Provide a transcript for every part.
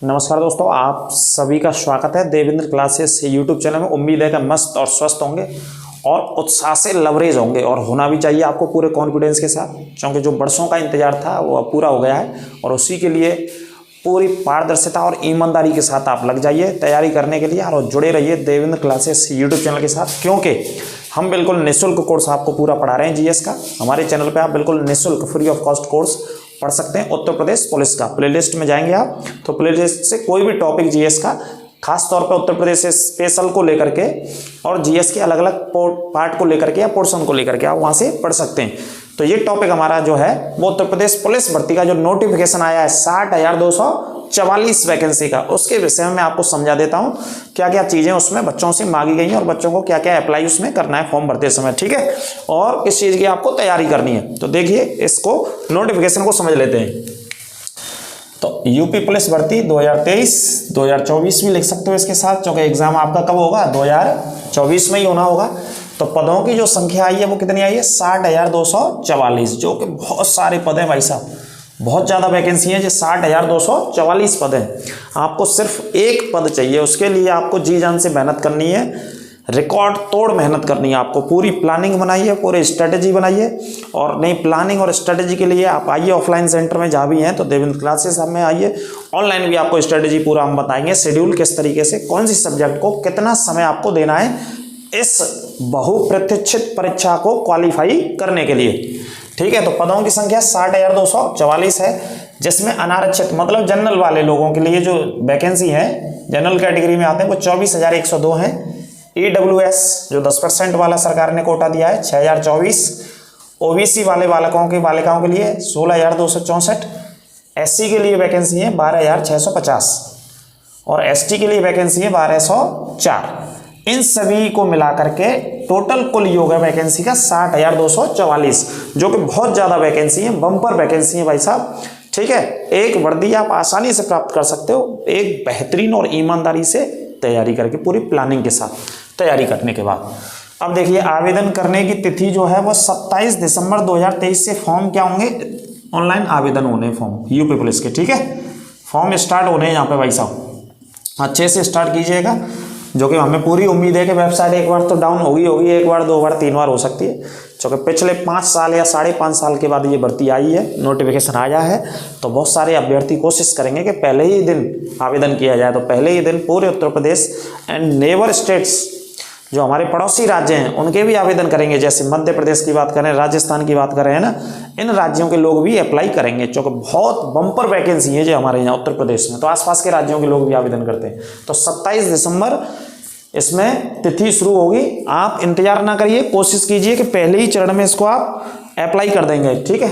नमस्कार दोस्तों, आप सभी का स्वागत है देवेंद्र क्लासेस यूट्यूब चैनल में। उम्मीद है कि मस्त और स्वस्थ होंगे और उत्साह से लवरेज होंगे, और होना भी चाहिए आपको पूरे कॉन्फिडेंस के साथ, क्योंकि जो बरसों का इंतजार था वो अब पूरा हो गया है। और उसी के लिए पूरी पारदर्शिता और ईमानदारी के साथ आप लग जाइए तैयारी करने के लिए, और जुड़े रहिए देवेंद्र क्लासेस यूट्यूब चैनल के साथ, क्योंकि हम बिल्कुल निःशुल्क कोर्स आपको पूरा पढ़ा रहे हैं जीएस का। हमारे चैनल पे आप बिल्कुल निःशुल्क फ्री ऑफ कॉस्ट कोर्स पढ़ सकते हैं। उत्तर प्रदेश पुलिस का प्लेलिस्ट में जाएंगे आप तो प्लेलिस्ट से कोई भी टॉपिक जीएस का, खास तौर पर उत्तर प्रदेश से स्पेशल को लेकर के और जीएस के अलग अलग पार्ट को लेकर के या पोर्शन को लेकर के आप वहां से पढ़ सकते हैं। तो ये टॉपिक हमारा जो है वो उत्तर प्रदेश पुलिस भर्ती का जो नोटिफिकेशन आया है 60,244 वैकेंसी का, उसके विषय में मैं आपको समझा देता हूं क्या क्या चीजें उसमें बच्चों से मांगी गई हैं और बच्चों को क्या क्या अप्लाई उसमें करना है फॉर्म भरते समय, ठीक है, और किस चीज की आपको तैयारी करनी है। तो देखिए इसको नोटिफिकेशन को समझ लेते हैं। तो यूपी पुलिस भर्ती 2023 2024 भी लिख सकते हो इसके साथ, क्योंकि एग्जाम आपका कब होगा 2024 में ही होना होगा। तो पदों की जो संख्या आई है वो कितनी आई है 60,244, जो कि बहुत सारे पद हैं भाई साहब, बहुत ज़्यादा वैकेंसी है। जो 60,244 पद हैं, आपको सिर्फ एक पद चाहिए, उसके लिए आपको जी जान से मेहनत करनी है, रिकॉर्ड तोड़ मेहनत करनी है। आपको पूरी प्लानिंग बनाइए, पूरी स्ट्रेटेजी बनाइए, और नई प्लानिंग और स्ट्रेटेजी के लिए आप आइए ऑफलाइन सेंटर में जहाँ भी हैं तो देवेंद्र क्लासेस में आइए। ऑनलाइन भी आपको स्ट्रेटेजी पूरा हम बताएंगे, शेड्यूल किस तरीके से, कौन सी सब्जेक्ट को कितना समय आपको देना है इस बहुप्रतीक्षित परीक्षा को क्वालिफाई करने के लिए, ठीक है। तो पदों की संख्या 60,244 है, जिसमें अनारक्षित मतलब जनरल वाले लोगों के लिए जो वैकेंसी है, जनरल कैटेगरी में आते हैं, वो 24,102 हैं। EWS जो 10% वाला सरकार ने कोटा दिया है 6,024, OBC वाले बालिकाओं के लिए 16,264, SC के लिए वैकेंसी है 12,650 और ST के लिए वैकेंसी है 1,204। इन सभी को मिलाकर के टोटल कुल योग है वैकेंसी का 60,244, जो कि बहुत ज्यादा वैकेंसी है, बम्पर वैकेंसी है भाई साहब, ठीक है। एक वर्दी आप आसानी से प्राप्त कर सकते हो, एक बेहतरीन और ईमानदारी से तैयारी करके, पूरी प्लानिंग के साथ तैयारी करने के बाद। अब देखिए आवेदन करने की तिथि जो है वो 27 दिसंबर 2023 से फॉर्म क्या होंगे, ऑनलाइन आवेदन होने फॉर्म यूपी पुलिस के, ठीक है। फॉर्म स्टार्ट होने हैं यहाँ पे भाई साहब, अच्छे से स्टार्ट कीजिएगा, जो कि हमें पूरी उम्मीद है कि वेबसाइट एक बार तो डाउन होगी, एक बार, दो बार, तीन बार हो सकती है, क्योंकि पिछले 5 साल या 5.5 साल के बाद ये भर्ती आई है, नोटिफिकेशन आया है। तो बहुत सारे अभ्यर्थी कोशिश करेंगे कि पहले ही दिन आवेदन किया जाए। तो पहले ही दिन पूरे Uttar Pradesh and neighbour states जो हमारे पड़ोसी राज्य हैं उनके भी आवेदन करेंगे, जैसे मध्य प्रदेश की बात करें, राजस्थान की बात करें, है ना, इन राज्यों के लोग भी अप्लाई करेंगे, क्योंकि बहुत बम्पर वैकेंसी है जो हमारे यहाँ उत्तर प्रदेश में। तो आसपास के राज्यों के लोग भी आवेदन करते हैं। तो 27 दिसंबर इसमें तिथि शुरू होगी। आप इंतजार ना करिए, कोशिश कीजिए कि पहले ही चरण में इसको आप अप्लाई कर देंगे, ठीक है।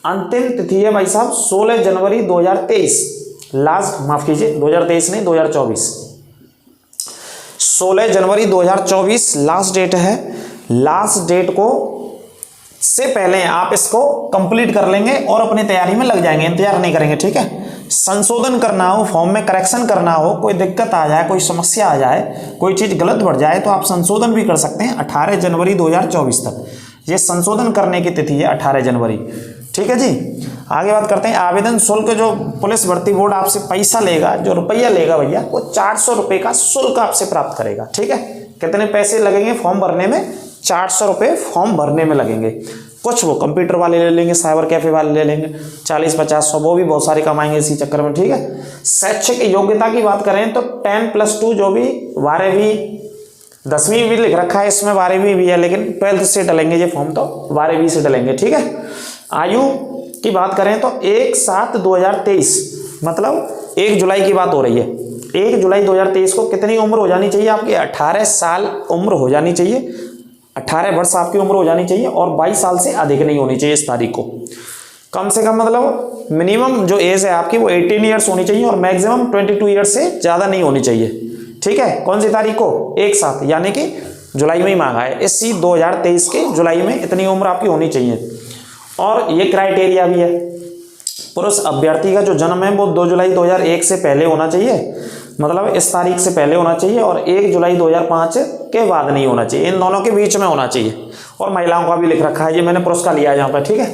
अंतिम तिथि है भाई साहब 16 जनवरी 2023, लास्ट, माफ कीजिए 2023 नहीं 2024, 16 जनवरी 2024 लास्ट डेट है। लास्ट डेट को से पहले आप इसको कंप्लीट कर लेंगे और अपनी तैयारी में लग जाएंगे, इंतजार नहीं करेंगे, ठीक है। संशोधन करना हो, फॉर्म में करेक्शन करना हो, कोई दिक्कत आ जाए, कोई समस्या आ जाए, कोई चीज गलत बढ़ जाए, तो आप संशोधन भी कर सकते हैं 18 जनवरी 2024 तक। ये संशोधन करने की तिथि है 18 जनवरी, ठीक है जी। आगे बात करते हैं आवेदन शुल्क। जो पुलिस भर्ती बोर्ड आपसे पैसा लेगा, जो रुपया लेगा भैया, वो 400 रुपये का शुल्क आपसे प्राप्त करेगा, ठीक है। कितने पैसे लगेंगे फॉर्म भरने में, 400 रुपये फॉर्म भरने में लगेंगे। कुछ वो कंप्यूटर वाले ले लेंगे, साइबर कैफे वाले ले लेंगे, 40-50-100, वो भी बहुत सारे कमाएंगे इसी चक्कर में, ठीक है। शैक्षिक योग्यता की बात करें तो 10+2, जो भी 12वीं 10वीं भी लिख रखा है इसमें, 12वीं भी है, लेकिन 12th से डलेंगे ये फॉर्म, तो 12वीं से डलेंगे, ठीक है। आयु की बात करें तो 1/7/2023, मतलब 1 जुलाई की बात हो रही है। 1 जुलाई 2023 को कितनी उम्र हो जानी चाहिए आपकी, 18 साल उम्र हो जानी चाहिए, 18 वर्ष आपकी उम्र हो जानी चाहिए, और 22 साल से अधिक नहीं होनी चाहिए इस तारीख को। कम से कम मतलब मिनिमम जो एज है आपकी वो 18 ईयर्स होनी चाहिए, और मैक्सिमम 22 ईयर्स से ज़्यादा नहीं होनी चाहिए, ठीक है। कौन सी तारीख को, 1/7, यानी कि जुलाई में ही मांगा है, इसी 2023 के जुलाई में इतनी उम्र आपकी होनी चाहिए। और ये क्राइटेरिया भी है, पुरुष अभ्यर्थी का जो जन्म है वो 2 जुलाई 2001 से पहले होना चाहिए, मतलब इस तारीख से पहले होना चाहिए, और 1 जुलाई 2005 के बाद नहीं होना चाहिए, इन दोनों के बीच में होना चाहिए। और महिलाओं का भी लिख रखा है, ये मैंने पुरुष का लिया है यहाँ पर, ठीक है।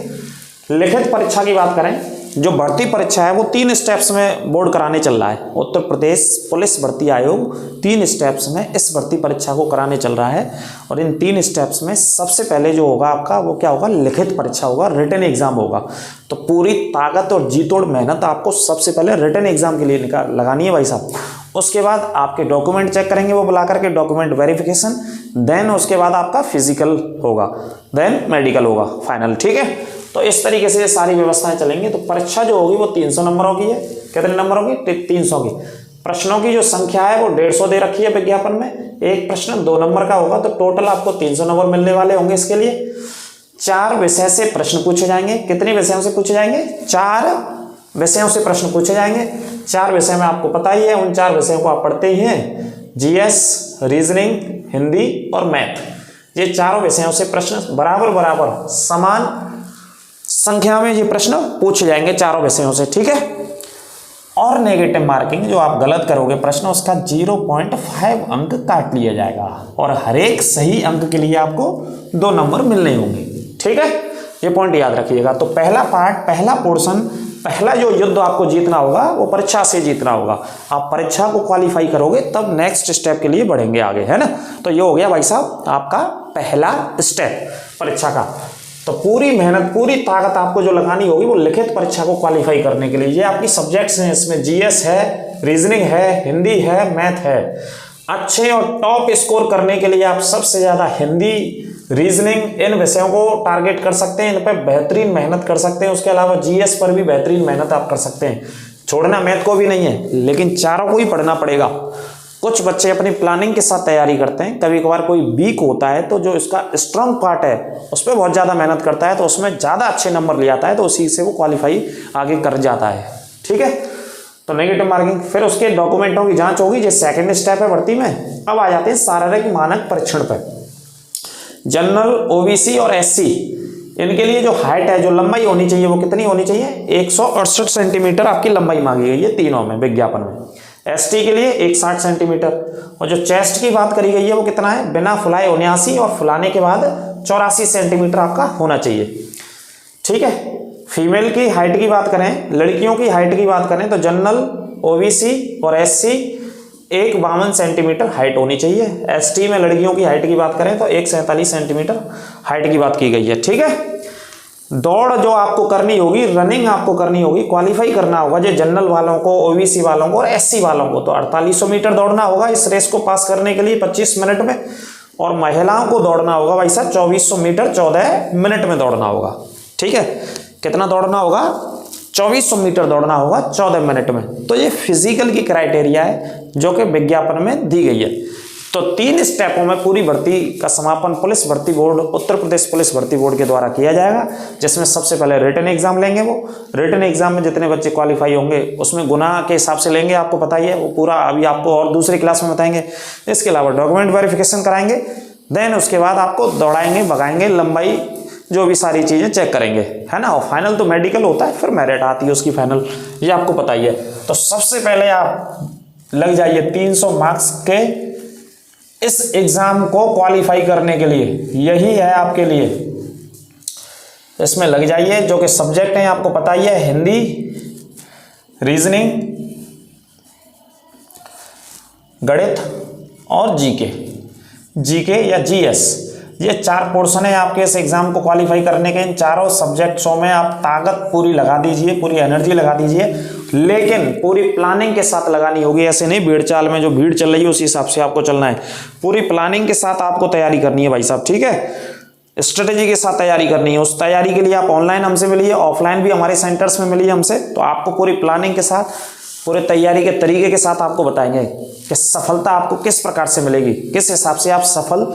लिखित परीक्षा की बात करें जो भर्ती परीक्षा है वो 3 स्टेप्स में बोर्ड कराने चल रहा है। उत्तर प्रदेश पुलिस भर्ती आयोग 3 स्टेप्स में इस भर्ती परीक्षा को कराने चल रहा है। और इन 3 स्टेप्स में सबसे पहले जो होगा आपका वो क्या होगा, लिखित परीक्षा होगा, रिटन एग्जाम होगा। तो पूरी ताकत और जी तोड़ मेहनत आपको सबसे पहले रिटन एग्जाम के लिए लगानी है भाई साहब। उसके बाद आपके डॉक्यूमेंट चेक करेंगे वो बुला करके, डॉक्यूमेंट वेरिफिकेशन, देन उसके बाद आपका फिजिकल होगा, देन मेडिकल होगा फाइनल। ठीक है, तो इस तरीके से ये सारी व्यवस्थाएं चलेंगी। तो परीक्षा जो होगी वो 300 नंबरों की है। कितने नंबरों की? 300 की। प्रश्नों की जो संख्या है वो 150 दे रखी है विज्ञापन में। एक प्रश्न 2 नंबर का होगा, तो टोटल आपको 300 नंबर मिलने वाले होंगे। इसके लिए 4 विषय से प्रश्न पूछे जाएंगे। कितने विषयों से पूछे जाएंगे? 4 विषयों से प्रश्न पूछे जाएंगे। 4 विषय में आपको पता ही है, उन 4 विषयों को आप पढ़ते ही हैं, जीएस, रीजनिंग, हिंदी और मैथ। ये चारों विषयों से प्रश्न बराबर समान संख्या में ये प्रश्न पूछे जाएंगे चारों विषयों से। ठीक है, और नेगेटिव मार्किंग जो आप गलत करोगे प्रश्न उसका 0.5 अंक काट लिया जाएगा और हर एक सही अंक के लिए आपको 2 नंबर मिलने होंगे। ठीक है, ये पॉइंट याद रखिएगा। तो पहला पार्ट, पहला पोर्शन, पहला जो युद्ध आपको जीतना होगा वो परीक्षा से जीतना होगा। आप परीक्षा को क्वालिफाई करोगे तब नेक्स्ट स्टेप के लिए बढ़ेंगे आगे, है ना। तो ये हो गया भाई साहब आपका पहला स्टेप परीक्षा का। तो पूरी मेहनत, पूरी ताकत आपको जो लगानी होगी वो लिखित परीक्षा को क्वालिफाई करने के लिए। ये आपकी सब्जेक्ट्स हैं, इसमें जीएस है, रीजनिंग है, हिंदी है, मैथ है। अच्छे और टॉप स्कोर करने के लिए आप सबसे ज़्यादा हिंदी, रीजनिंग, इन विषयों को टारगेट कर सकते हैं, इन पर बेहतरीन मेहनत कर सकते हैं। उसके अलावा जीएस पर भी बेहतरीन मेहनत आप कर सकते हैं। छोड़ना मैथ को भी नहीं है, लेकिन चारों को ही पढ़ना पड़ेगा। कुछ बच्चे अपनी प्लानिंग के साथ तैयारी करते हैं, कभी कभार कोई वीक होता है तो जो इसका स्ट्रांग पार्ट है उस पर बहुत ज़्यादा मेहनत करता है, तो उसमें ज़्यादा अच्छे नंबर ले आता है, तो उसी से वो क्वालिफाई आगे कर जाता है। ठीक है, तो नेगेटिव मार्किंग। फिर उसके डॉक्यूमेंटों की जांच होगी, जो सेकंड स्टेप है भर्ती में। अब आ जाते हैं शारीरिक मानक परीक्षण पर। जनरल, ओबीसी और एससी, इनके लिए जो हाइट है, जो लंबाई होनी चाहिए वो कितनी होनी चाहिए? 168 सेंटीमीटर आपकी लंबाई मांगी गई है तीनों में विज्ञापन में। एसटी के लिए 160 सेंटीमीटर। और जो चेस्ट की बात करी गई है वो कितना है? बिना फुलाए 79 और फुलाने के बाद 84 सेंटीमीटर आपका होना चाहिए। ठीक है, फीमेल की हाइट की बात करें, लड़कियों की हाइट की बात करें तो जनरल, ओबीसी और एससी 152 सेंटीमीटर हाइट होनी चाहिए। एसटी में लड़कियों की हाइट की बात करें तो 147 सेंटीमीटर हाइट की बात की गई है। ठीक है, दौड़ जो आपको करनी होगी, रनिंग आपको करनी होगी, क्वालिफाई करना होगा जो जनरल वालों को, ओबीसी वालों को और एससी वालों को, तो 4800 मीटर दौड़ना होगा इस रेस को पास करने के लिए 25 मिनट में। और महिलाओं को दौड़ना होगा भाई साहब 2400 मीटर 14 मिनट में दौड़ना होगा। ठीक है, कितना दौड़ना होगा? 2400 मीटर दौड़ना होगा 14 मिनट में। तो ये फिजिकल की क्राइटेरिया है जो कि विज्ञापन में दी गई है। तो 3 स्टेपों में पूरी भर्ती का समापन पुलिस भर्ती बोर्ड, उत्तर प्रदेश पुलिस भर्ती बोर्ड के द्वारा किया जाएगा, जिसमें सबसे पहले रिटन एग्जाम लेंगे। वो रिटन एग्जाम में जितने बच्चे क्वालिफाई होंगे उसमें गुना के हिसाब से लेंगे, आपको पता ही है, वो पूरा अभी आपको और दूसरी क्लास में बताएंगे। इसके अलावा डॉक्यूमेंट वेरिफिकेशन कराएंगे, देन उसके बाद आपको दौड़ाएंगे, भगाएंगे, लंबाई, जो भी सारी चीज़ें चेक करेंगे, है ना। और फाइनल तो मेडिकल होता है, फिर मेरिट आती है उसकी फाइनल, ये आपको पता ही है। तो सबसे पहले आप लग जाइए 300 मार्क्स के इस एग्जाम को क्वालिफाई करने के लिए, यही है आपके लिए। इसमें लग जाइए, जो कि सब्जेक्ट हैं आपको पता ही है, हिंदी, रीजनिंग, गणित और जीके या जीएस। ये 4 पोर्शन है आपके इस एग्जाम को क्वालिफाई करने के। इन चारों सब्जेक्ट्सों में आप ताकत पूरी लगा दीजिए, पूरी एनर्जी लगा दीजिए, लेकिन पूरी प्लानिंग के साथ लगानी होगी। ऐसे नहीं भीड़ चाल में, जो भीड़ चल रही है उसी हिसाब से आपको चलना है। पूरी प्लानिंग के साथ आपको तैयारी करनी है भाई साहब। ठीक है, स्ट्रेटेजी के साथ तैयारी करनी है। उस तैयारी के लिए आप ऑनलाइन हमसे मिलिए, ऑफलाइन भी हमारे सेंटर्स में मिलिए हमसे। तो आपको पूरी प्लानिंग के साथ, पूरे तैयारी के तरीके के साथ आपको बताएंगे कि सफलता आपको किस प्रकार से मिलेगी, किस हिसाब से आप सफल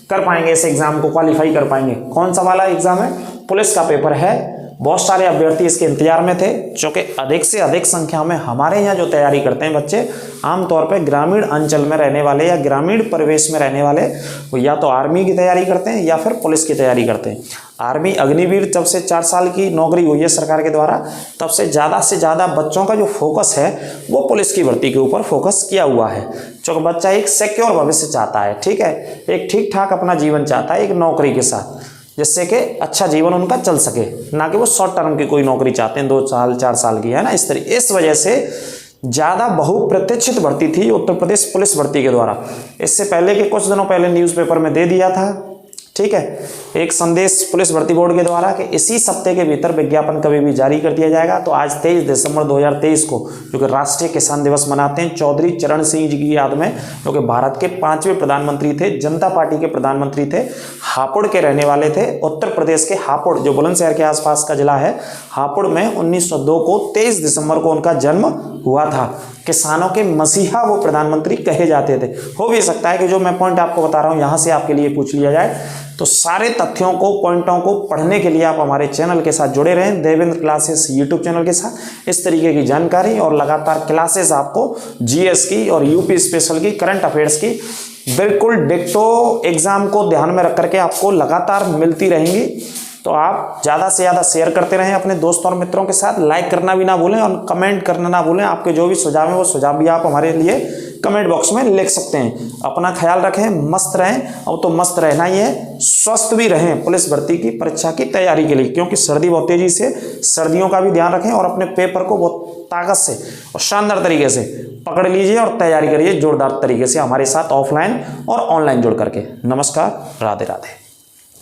कर पाएंगे, इस एग्जाम को क्वालिफाई कर पाएंगे। कौन सा वाला एग्जाम है? पुलिस का पेपर है। बहुत सारे अभ्यर्थी इसके इंतजार में थे, जो कि अधिक से अधिक संख्या में हमारे यहाँ जो तैयारी करते हैं बच्चे, आमतौर पे ग्रामीण अंचल में रहने वाले या ग्रामीण परिवेश में रहने वाले, वो या तो आर्मी की तैयारी करते हैं या फिर पुलिस की तैयारी करते हैं। आर्मी अग्निवीर जब से 4 साल की नौकरी हुई है सरकार के द्वारा, तब से ज़्यादा बच्चों का जो फोकस है वो पुलिस की भर्ती के ऊपर फोकस किया हुआ है। क्योंकि बच्चा एक सिक्योर भविष्य चाहता है, ठीक है, एक ठीक ठाक अपना जीवन चाहता है एक नौकरी के साथ। जिससे कि अच्छा जीवन उनका चल सके, ना कि वो शॉर्ट टर्म की कोई नौकरी चाहते हैं 2 साल 4 साल की, है ना। इस वजह से ज़्यादा बहुप्रतीक्षित भर्ती थी उत्तर प्रदेश पुलिस भर्ती के द्वारा। इससे पहले के कुछ दिनों पहले न्यूज़पेपर में दे दिया था, ठीक है, एक संदेश पुलिस भर्ती बोर्ड के द्वारा कि इसी सप्ताह के भीतर विज्ञापन कभी भी जारी कर दिया जाएगा। तो आज 23 दिसंबर 2023 को, जो कि राष्ट्रीय किसान दिवस मनाते हैं, चौधरी चरण सिंह जी की याद में, जो कि भारत के 5वें प्रधानमंत्री थे, जनता पार्टी के प्रधानमंत्री थे, हापुड़ के रहने वाले थे, उत्तर प्रदेश के हापुड़, जो बुलंदशहर के आसपास का जिला है, हापुड़ में 1902 को 23 दिसंबर को उनका जन्म हुआ था। किसानों के मसीहा वो प्रधानमंत्री कहे जाते थे। हो भी सकता है कि जो मैं पॉइंट आपको बता रहा हूं यहां से आपके लिए पूछ लिया जाए। तो सारे तथ्यों को, पॉइंटों को पढ़ने के लिए आप हमारे चैनल के साथ जुड़े रहें, देवेंद्र क्लासेस यूट्यूब चैनल के साथ। इस तरीके की जानकारी और लगातार क्लासेस आपको जीएस की और यूपी स्पेशल की, करंट अफेयर्स की बिल्कुल डिक्टो एग्जाम को ध्यान में रख करके आपको लगातार मिलती रहेंगी। तो आप ज़्यादा से ज़्यादा शेयर करते रहें अपने दोस्तों और मित्रों के साथ। लाइक करना भी ना भूलें और कमेंट करना ना भूलें। आपके जो भी सुझाव हैं वो सुझाव भी आप हमारे लिए कमेंट बॉक्स में लिख सकते हैं। अपना ख्याल रखें, मस्त रहें। अब तो मस्त रहना ही है, स्वस्थ भी रहें पुलिस भर्ती की परीक्षा की तैयारी के लिए, क्योंकि सर्दी बहुत तेजी से, सर्दियों का भी ध्यान रखें और अपने पेपर को बहुत ताकत से और शानदार तरीके से पकड़ लीजिए और तैयारी करिए जोरदार तरीके से हमारे साथ ऑफलाइन और ऑनलाइन जुड़ करके। नमस्कार, राधे राधे।